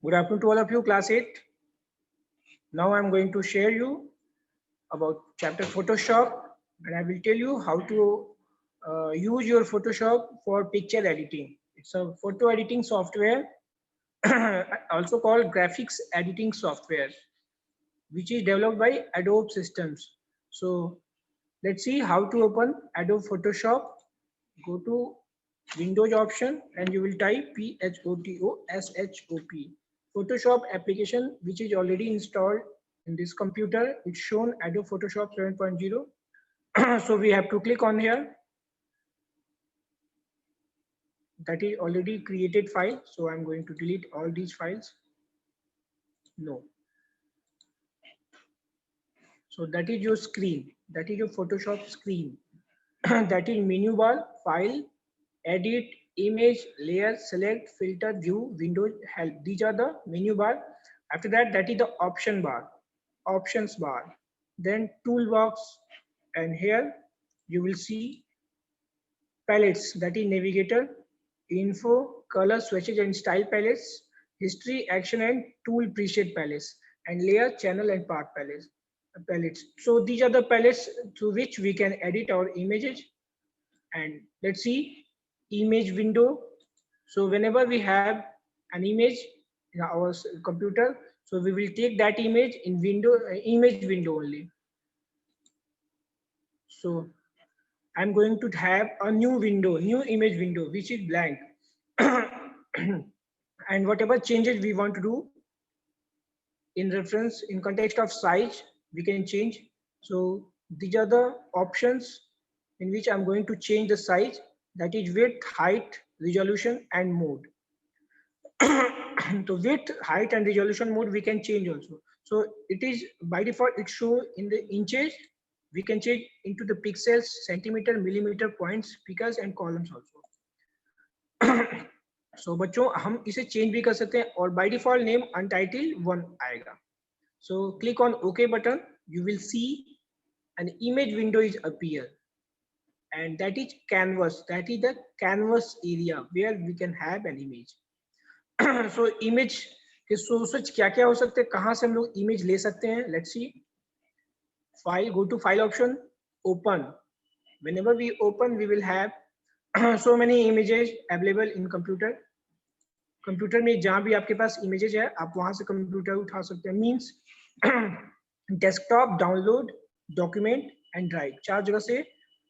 Good afternoon to all of you, class 8. Now I'm going to share you about chapter Photoshop, and I will tell you how to use your Photoshop for picture editing. It's a photo editing software, also called graphics editing software, which is developed by Adobe Systems. So let's see how to open Adobe Photoshop. Go to Windows option and you will type PHOTOSHOP. Photoshop application which is already installed in this computer. It's shown Adobe Photoshop 7.0. So we have to click on here. That is already created file. So I'm going to delete all these files. No. So that is your screen. That is your Photoshop screen. That is menu bar, file, edit, image, layer, select, filter, view, windows, help. These are the menu bar. After that, that is the option bar, options bar. Then toolbox, and here you will see palettes. That is navigator, info, color switches and style palettes, history, action and tool preset palettes, and layer, channel and path palettes. So these are the palettes through which we can edit our images. And let's see image window. So whenever we have an image in our computer, so we will take that image in image window only. So I'm going to have a new window, new image window, which is blank. And whatever changes we want to do in reference, in context of size, we can change. So these are the options in which I'm going to change the size, that is width, height, resolution and mode. So width, height and resolution mode we can change also. So it is by default it show in the inches. We can change into the pixels, centimeter, millimeter, points, picas and columns also. So बच्चों हम इसे change भी कर सकते हैं और by default name untitled 1 आएगा. So click on OK button. You will see an image window is appear, and that is canvas. That is the canvas area where we can have an image. So image के sources क्या क्या हो सकते हैं, कहाँ से हम लोग इमेज ले सकते हैं. Let's see. File, go to file option, open. Whenever we open, we will have so many images available in computer. Computer में जहां भी आपके पास इमेजेस है आप वहां से कंप्यूटर उठा सकते हैं. Means desktop, download, document and drive, 4 जगह से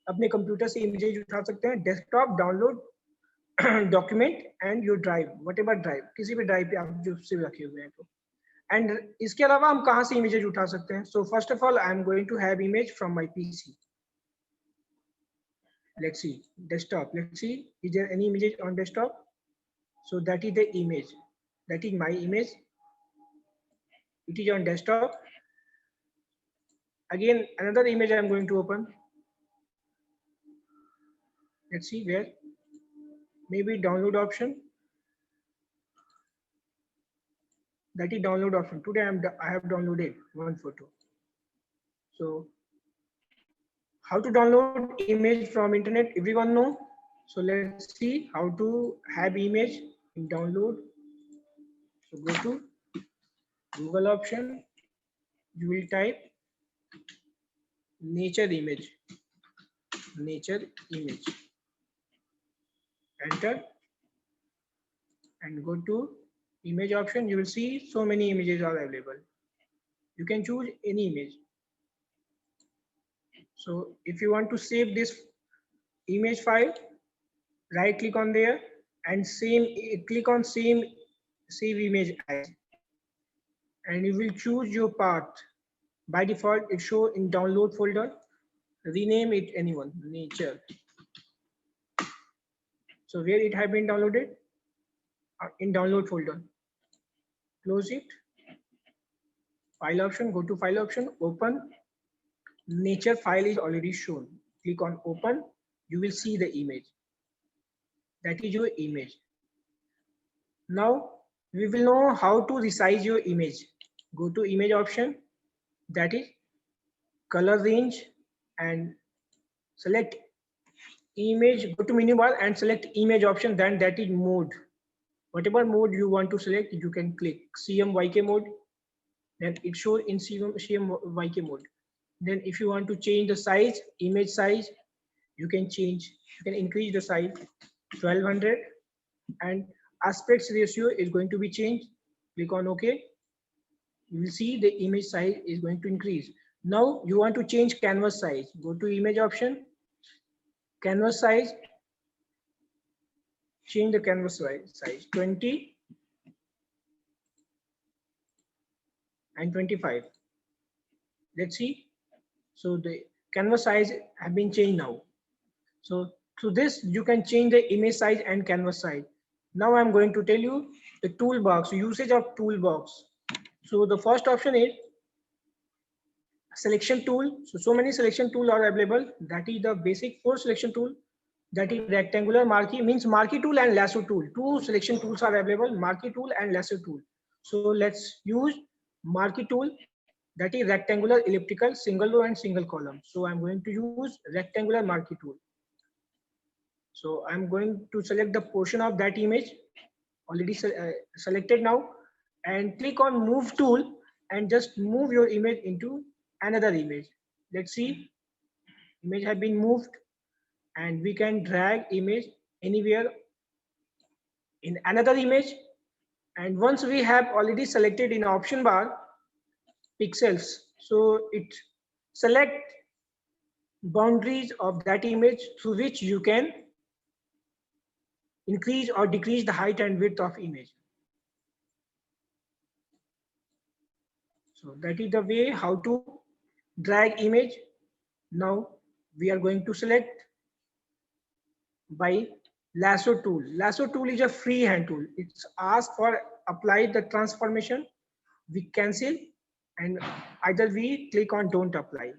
अपने कंप्यूटर से इमेजेस उठा सकते हैं. Desktop, download, document and your drive, whatever drive, किसी भी ड्राइव पे आप जो से रखे हुए हैं. तो एंड इसके अलावा हम कहां से इमेजेस उठा सकते हैं. So first of all I am going to have image from my PC. Let's see desktop. Let's see, is there any images on desktop? So that is the image, that is my image. It is on desktop. Again another image I am going to open. Let's see where, maybe download option. That is download option. Today I have downloaded one photo. So how to download image from internet, everyone know. So let's see how to have image in download. So go to Google option, you will type nature image, enter and go to image option. You will see so many images are available. You can choose any image. So if you want to save this image file, right click on there and click on save image as, and you will choose your path. By default it show in download folder. Rename it anyone, nature. So where it have been downloaded, in download folder. Close it. File option, go to file option, open. Nature file is already shown. Click on open. You will see the image. That is your image. Now we will know how to resize your image. Go to image option, that is color range, and select image. Go to menu bar and select image option, then that is mode. Whatever mode you want to select, you can click CMYK mode. Then it shows in CMYK mode. Then if you want to change the size, image size, you can change. You can increase the size 1200, and aspects ratio is going to be changed. Click on OK. You will see the image size is going to increase. Now you want to change canvas size. Go to image option, canvas size, change the canvas size 20 and 25. Let's see. So the canvas size have been changed now. So through this, you can change the image size and canvas size. Now I'm going to tell you the toolbox, usage of toolbox. So the first option is selection tool. So many selection tool are available. That is the basic 4 selection tool. That is rectangular marquee, means marquee tool and lasso tool. 2 selection tools are available, marquee tool and lasso tool. So let's use marquee tool. That is rectangular, elliptical, single row and single column. So I'm going to use rectangular marquee tool. So I'm going to select the portion of that image already selected now, and click on move tool and just move your image into another image. Let's see, image have been moved, and we can drag image anywhere in another image. And once we have already selected in option bar pixels, so it select boundaries of that image through which you can increase or decrease the height and width of image. So that is the way how to drag image. Now we are going to select by lasso tool. Lasso tool is a freehand tool. It's asked for apply the transformation. We cancel, and either we click on don't apply.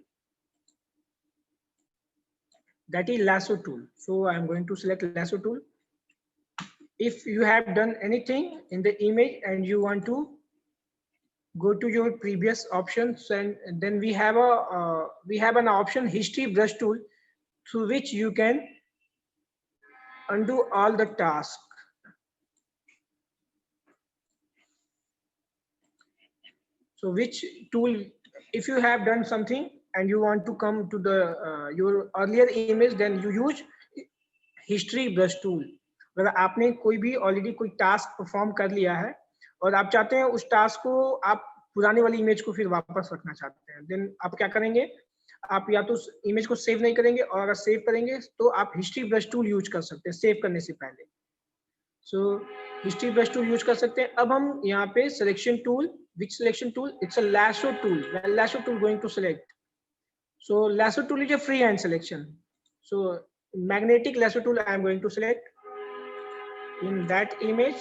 That is lasso tool. So I'm going to select lasso tool. If you have done anything in the image and you want to go to your previous options, and then we have an option history brush tool, through which you can undo all the tasks. So which tool, if you have done something and you want to come to the your earlier image, then you use history brush tool. अगर आपने कोई भी already कोई task perform कर लिया है और आप चाहते हैं उस टास्क को आप पुराने वाली इमेज को फिर वापस रखना चाहते हैं, देन आप क्या करेंगे, आप या तो उस इमेज को सेव नहीं करेंगे, और अगर सेव करेंगे तो आप हिस्ट्री ब्रश टूल यूज कर सकते हैं सेव करने से पहले. So history brush tool use कर सकते हैं. अब हम यहाँ पे selection tool, which selection tool? It's a lasso tool. Well, lasso tool going to select. So lasso tool is a freehand selection. So magnetic lasso tool I am going to select. In that image,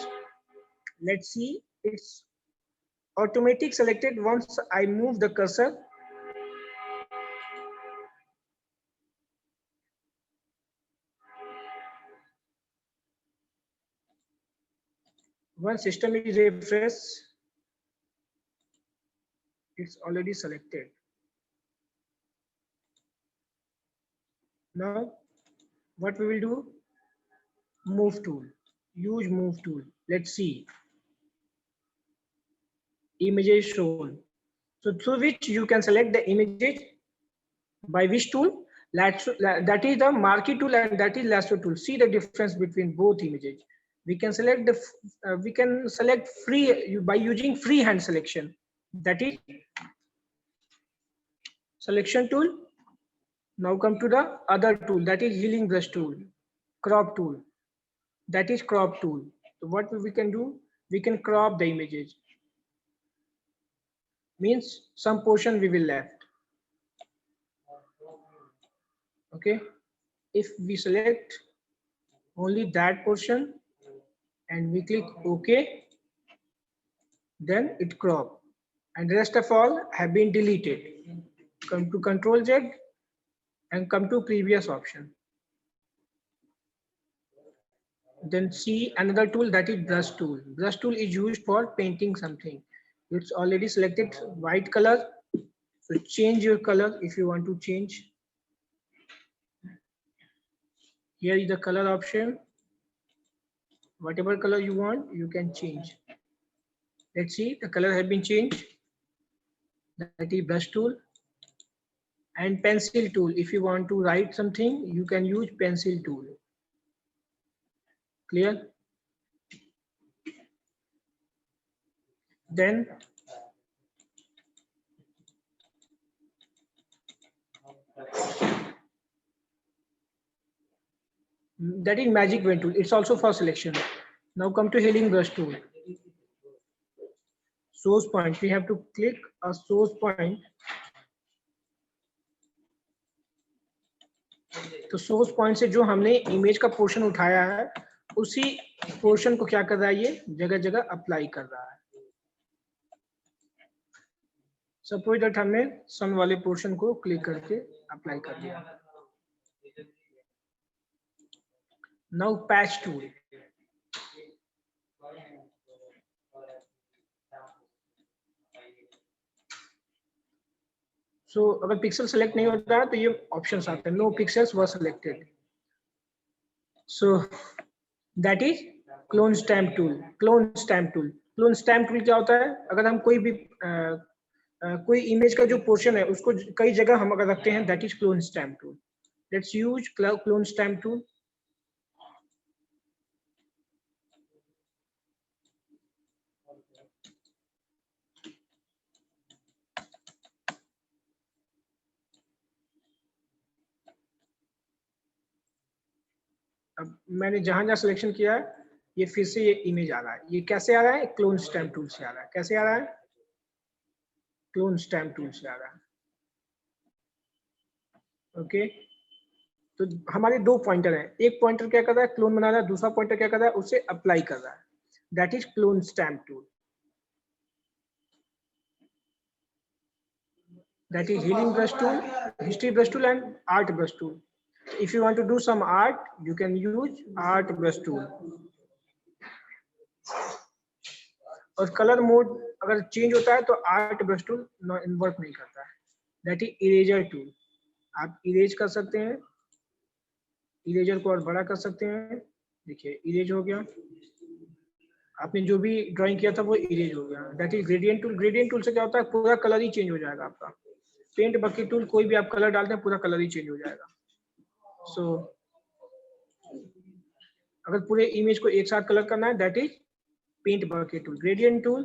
let's see, it's automatic selected once I move the cursor. Once system is refreshed, it's already selected. Now what we will do, move tool, use move tool. Let's see, images shown. So through which you can select the images by which tool? That is the marquee tool and that is lasso tool. See the difference between both images. We can select free by using freehand selection. That is selection tool. Now come to the other tool, that is healing brush tool, crop tool. That is crop tool. So what we can do, we can crop the images. Means some portion we will left. Okay, if we select only that portion and we click OK, then it crop, and the rest of all have been deleted. Come to Control Z and come to previous option. Then see another tool, that is brush tool. Brush tool is used for painting something. It's already selected white color, so change your color if you want to change. Here is the color option, whatever color you want, you can change. Let's see, the color has been changed. That is brush tool. And pencil tool, if you want to write something, you can use pencil tool. Clear? Then that is magic pen tool. It's also for selection. Now come to healing brush tool. Source point, we have to click a source point. तो source point से जो हमने image का portion उठाया है, उसी portion को क्या कर रहा है, ये जगह जगह अप्लाई कर रहा है. सपोज दैट हमने सन वाले पोर्शन को क्लिक करके अप्लाई कर दिया. Now patch tool. सो अगर पिक्सल सेलेक्ट नहीं होता है तो ये ऑप्शंस आते हैं, no pixels were selected. So that is clone stamp tool. Clone stamp tool, clone stamp tool क्या होता है, अगर हम कोई भी कोई इमेज का जो पोर्शन है उसको कई जगह हम अगर रखते हैं, that is clone stamp tool. Let's use clone stamp tool. अब मैंने जहां जहां सिलेक्शन किया है, ये फिर से ये इमेज आ रहा है. ये कैसे आ रहा है, क्लोन स्टैम्प टूल से आ रहा है. कैसे आ रहा है, क्लोन स्टैम्प टूल से आ रहा है. ओके, तो हमारे दो पॉइंटर हैं. एक पॉइंटर क्या कर रहा है, क्लोन बना रहा है. दूसरा पॉइंटर क्या कर रहा है, उसे अप्लाई कर रहा है. That is clone stamp tool. That is healing brush tool, history brush tool, and art brush tool. If you want to do some art, you can use art brush tool. और colour mode अगर change होता है तो art brush tool work नहीं करता है. That is eraser tool. आप erase कर सकते हैं, इरेजर को और बड़ा कर सकते हैं. देखिए इरेज हो गया, आपने जो भी ड्राइंग किया था वो इरेज हो गया. That is gradient tool. Gradient tool से क्या होता है, पूरा कलर ही चेंज हो जाएगा आपका. पेंट बकेट टूल, कोई भी आप कलर डालते हैं पूरा कलर ही चेंज हो जाएगा. सो अगर पूरे इमेज को एक साथ कलर करना है, that is paint bucket tool. Gradient tool,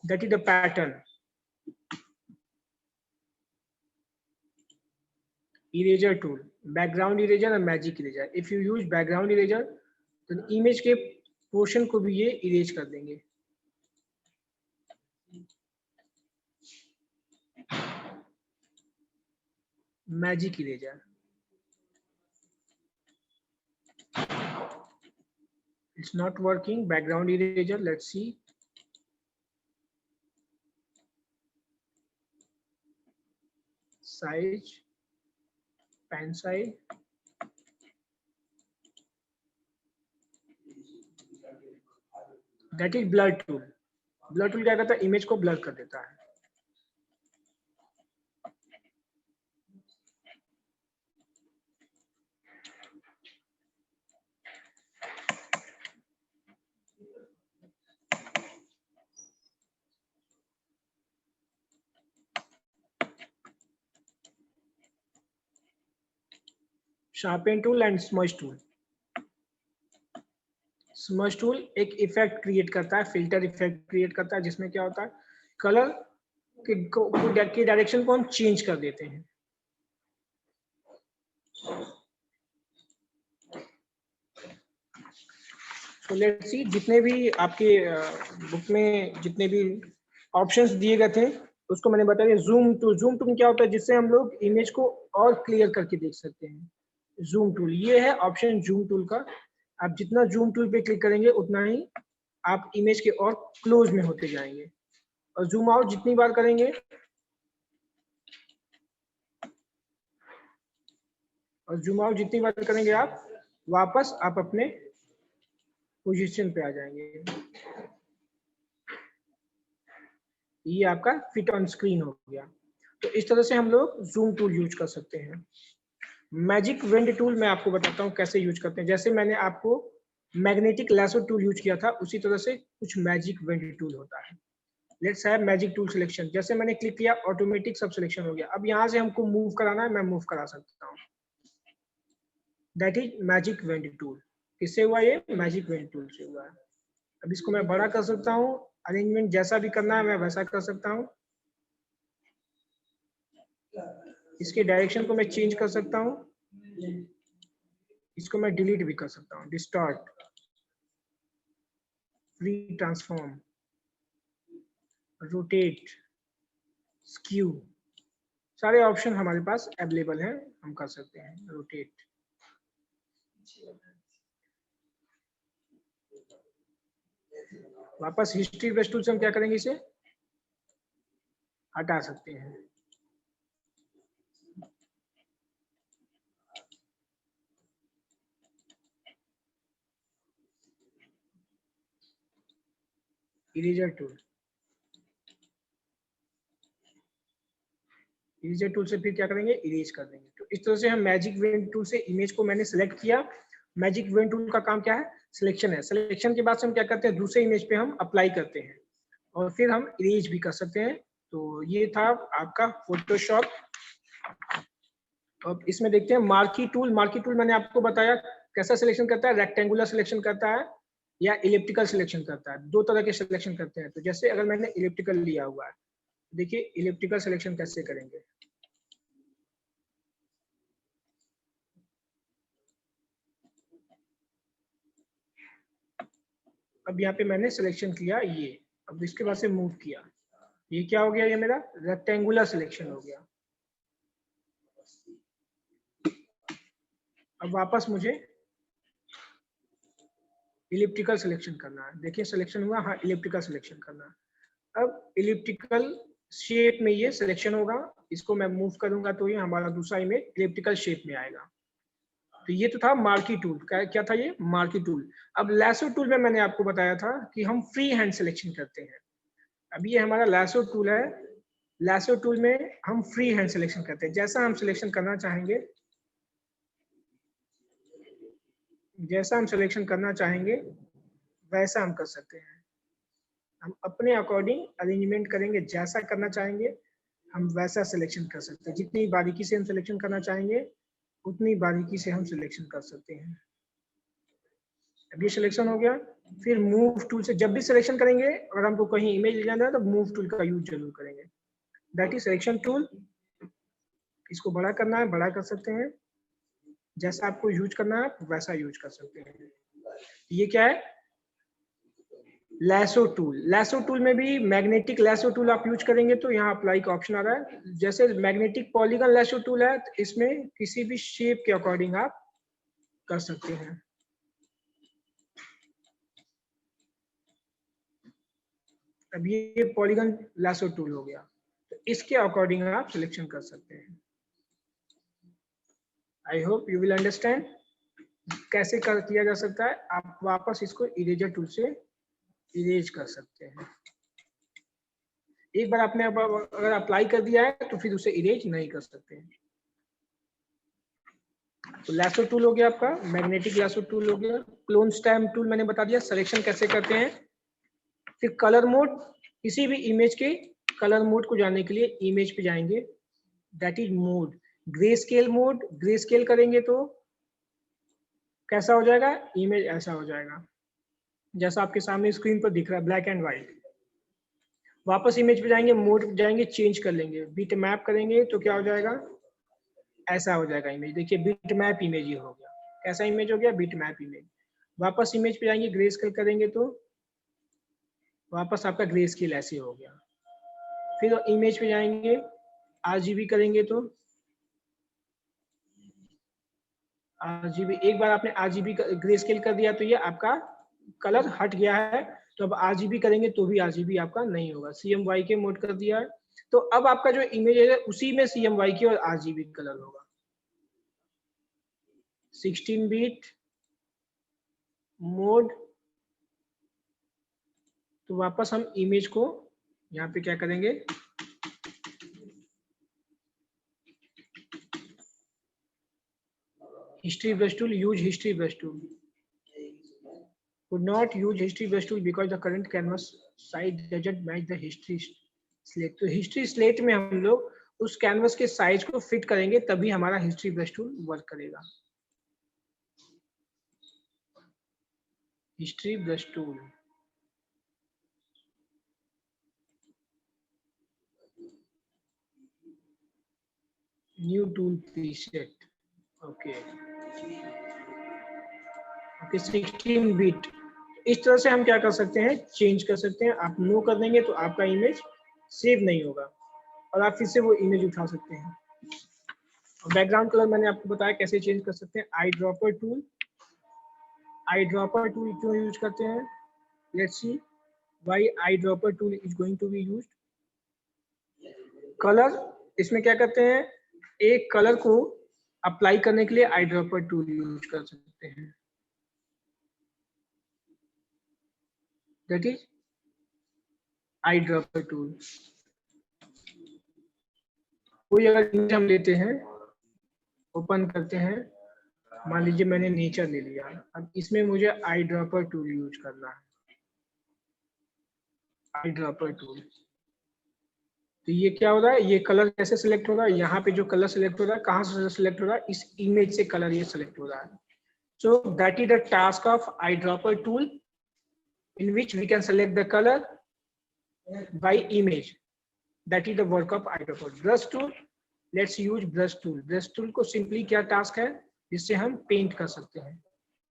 that is the pattern. Eraser tool, background eraser और magic eraser. If you use background eraser तो इमेज के पोर्शन को भी ये इरेज कर देंगे. Magic eraser, it's not working. Background eraser, let's see. Size, pen size. That is blur tool. Blur tool क्या करता है, इमेज को ब्लर कर देता है. Sharpen tool and smudge tool. Smudge tool एक इफेक्ट क्रिएट करता है, फिल्टर इफेक्ट क्रिएट करता है, जिसमें क्या होता है, कलर की डायरेक्शन को हम चेंज कर देते हैं. तो लेट्स सी, जितने भी आपके बुक में जितने भी ऑप्शंस दिए गए थे उसको मैंने बताया. जूम टूल, जूम टूल क्या होता है, जिससे हम लोग इमेज को और क्लियर करके देख सकते हैं. जूम टूल, ये है ऑप्शन जूम टूल का. आप जितना जूम टूल पे क्लिक करेंगे उतना ही आप इमेज के और क्लोज में होते जाएंगे. और जूम आउट जितनी बार करेंगे आप वापस आप अपने पोजीशन पे आ जाएंगे. ये आपका फिट ऑन स्क्रीन हो गया. तो इस तरह से हम लोग जूम टूल यूज कर सकते हैं. मैजिक विंड टूल मैं आपको बताता हूँ कैसे यूज करते हैं. जैसे मैंने आपको मैग्नेटिक लैसो टूल यूज किया था, उसी तरह से कुछ मैजिक वेंड टूल होता है। Let's have magic tool selection. जैसे मैंने क्लिक किया ऑटोमेटिक सब सिलेक्शन हो गया। अब यहाँ से हमको मूव कराना है, मैं मूव करा सकता हूँ। That is magic wand tool. किससे हुआ ये? मैजिक वेंड टूल से हुआ है। अब इसको मैं बड़ा कर सकता हूँ, अरेंजमेंट जैसा भी करना है मैं वैसा कर सकता हूँ। इसके डायरेक्शन को मैं चेंज कर सकता हूँ, इसको मैं डिलीट भी कर सकता हूँ। Distort, free transform, rotate, skew, सारे ऑप्शन हमारे पास अवेलेबल हैं, हम कर सकते हैं। रोटेट, वापस हिस्ट्री ब्रश टूल से हम क्या करेंगे? इसे हटा सकते हैं। इरेजर टूल, इरेजर टूल से फिर क्या करेंगे? इरेज कर देंगे। तो इस तरह से हम मैजिक वेन टूल से इमेज को मैंने सेलेक्ट किया। मैजिक वेन टूल का काम क्या है? सिलेक्शन है। सिलेक्शन के बाद से हम क्या करते हैं? दूसरे इमेज पे हम अप्लाई करते हैं और फिर हम इरेज भी कर सकते हैं। तो ये था आपका फोटोशॉप। अब इसमें देखते हैं मार्की टूल। मार्की टूल मैंने आपको बताया कैसा सिलेक्शन करता है, रेक्टेंगुलर सिलेक्शन करता है या इलिप्टिकल सिलेक्शन करता है। दो तरह के सिलेक्शन करते हैं। तो जैसे अगर मैंने इलिप्टिकल लिया हुआ है, देखिए इलिप्टिकल सिलेक्शन कैसे करेंगे। अब यहाँ पे मैंने सिलेक्शन किया ये, अब इसके बाद से मूव किया, ये क्या हो गया? ये मेरा रेक्टेंगुलर सिलेक्शन हो गया। अब वापस मुझे इलिप्टिकल सिलेक्शन करना है। देखिए सिलेक्शन हुआ, हाँ इलिप्टिकल सिलेक्शन करना है। अब इलिप्टिकल शेप में ये सिलेक्शन होगा, इसको मैं मूव करूंगा तो ये हमारा दूसरा इमेज इलिप्टिकल शेप में आएगा। तो ये तो था मार्की टूल। क्या था ये? Marquee tool. अब लैसो टूल में मैंने आपको बताया था कि हम फ्री हैंड सिलेक्शन करते हैं। अब ये हमारा लैसो टूल है। लैसो टूल में हम फ्री हैंड सिलेक्शन करते हैं, जैसा हम सिलेक्शन करना चाहेंगे, जैसा हम सिलेक्शन करना चाहेंगे वैसा हम कर सकते हैं। हम अपने अकॉर्डिंग अरेंजमेंट करेंगे, जैसा करना चाहेंगे हम वैसा सिलेक्शन कर सकते हैं। जितनी बारीकी से हम सिलेक्शन करना चाहेंगे उतनी बारीकी से हम सिलेक्शन कर सकते हैं। अब ये सिलेक्शन हो गया। फिर मूव टूल से जब भी सिलेक्शन करेंगे, अगर हमको कहीं इमेज ले जाना है तो मूव टूल का यूज जरूर करेंगे। That is selection tool. इसको बड़ा करना है, बड़ा कर सकते हैं। जैसा आपको यूज करना है वैसा यूज कर सकते हैं। ये क्या है? Lasso tool. लैसो टूल में भी मैग्नेटिक लैसो टूल आप यूज करेंगे तो यहाँ अप्लाई का ऑप्शन आ रहा है। जैसे मैग्नेटिक पॉलीगन लैसो टूल है, तो इसमें किसी भी शेप के अकॉर्डिंग आप कर सकते हैं। अब ये पॉलीगन लैसो टूल हो गया, तो इसके अकॉर्डिंग आप सिलेक्शन कर सकते हैं। I hope you will understand कैसे किया जा सकता है। आप वापस इसको इरेजर टूल से इरेज कर सकते हैं। एक बार आपने अगर अप्लाई कर दिया है तो फिर उसे इरेज नहीं कर सकते हैं। तो लैसो टूल हो गया आपका, मैग्नेटिक लैसो टूल हो गया। क्लोन स्टैम्प टूल मैंने बता दिया सिलेक्शन कैसे करते हैं। फिर कलर मोड, किसी भी इमेज के कलर मोड को जानने के लिए इमेज पे जाएंगे, that is mode. Grey scale mode, grey scale करेंगे तो कैसा हो जाएगा? इमेज ऐसा हो जाएगा जैसा आपके सामने स्क्रीन पर दिख रहा है, ब्लैक एंड व्हाइट। वापस इमेज पे जाएंगे, मोड जाएंगे, चेंज कर लेंगे, बीट मैप करेंगे तो क्या हो जाएगा? ऐसा हो जाएगा इमेज। देखिए बीट मैप इमेज ये हो गया। कैसा इमेज हो गया? Bitmap image. वापस इमेज पे जाएंगे, ग्रे स्केल करेंगे तो वापस आपका ग्रे स्केल ऐसे हो गया। फिर इमेज पे जाएंगे, आरजीबी करेंगे तो आरजीबी, एक बार आपने आरजीबी ग्रे स्केल कर दिया तो ये आपका कलर हट गया है। तो अब आरजीबी करेंगे तो भी आरजीबी आपका नहीं होगा। सीएमवाई के मोड कर दिया है तो अब आपका जो इमेज है उसी में सीएमवाई की और आरजीबी कलर होगा। 16 बिट मोड। तो वापस हम इमेज को यहाँ पे क्या करेंगे? History brush tool, use history brush tool. could not use history brush tool because the current canvas size doesn't match the history slate. तो history slate में हम लोग उस canvas के size को fit करेंगे तभी हमारा history brush tool work करेगा. History brush tool. New tool preset. Okay. Okay, 16 bit. इस तरह से हम क्या कर सकते हैं, चेंज कर सकते हैं. आप नो कर देंगे तो आपका इमेज सेव नहीं होगा और आप फिर से वो इमेज उठा सकते हैं. बैकग्राउंड कलर मैंने आपको बताया कैसे चेंज कर सकते हैं. आई ड्रॉपर टूल क्यों यूज करते हैं? Let's see why eye dropper tool is going to be used. Colour, इसमें क्या करते हैं, एक कलर को अप्लाई करने के लिए आई ड्रॉपर टूल यूज कर सकते हैं. That is I dropper tool. कोई अगर इमेज हम लेते हैं, ओपन करते हैं, मान लीजिए मैंने नेचर ले लिया, अब इसमें मुझे आई ड्रॉपर टूल यूज करना है. आई ड्रॉपर टूल, तो ये क्या हो रहा है, ये कलर कैसे सिलेक्ट हो रहा है, यहाँ पे जो कलर सिलेक्ट हो रहा है, कहाँ से सिलेक्ट हो रहा है, इस इमेज से कलर ये सिलेक्ट हो रहा है. सो that is the task of I dropper tool in which we can select the color by image. That is the work of eyedropper. Brush tool, let's use brush tool. Brush tool को simply क्या task है, जिससे हम paint कर सकते हैं.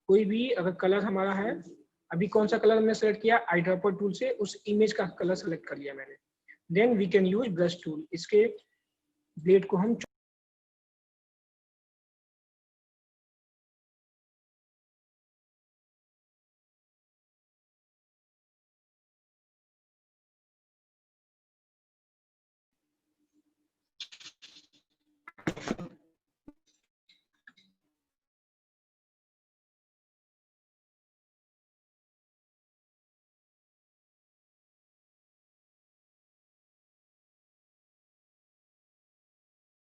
कोई भी अगर कलर हमारा है, अभी कौन सा कलर मैंने सेलेक्ट किया, eyedropper टूल से उस इमेज का कलर सेलेक्ट कर लिया मैंने. Then we can use brush tool. इसके ब्लेड को हम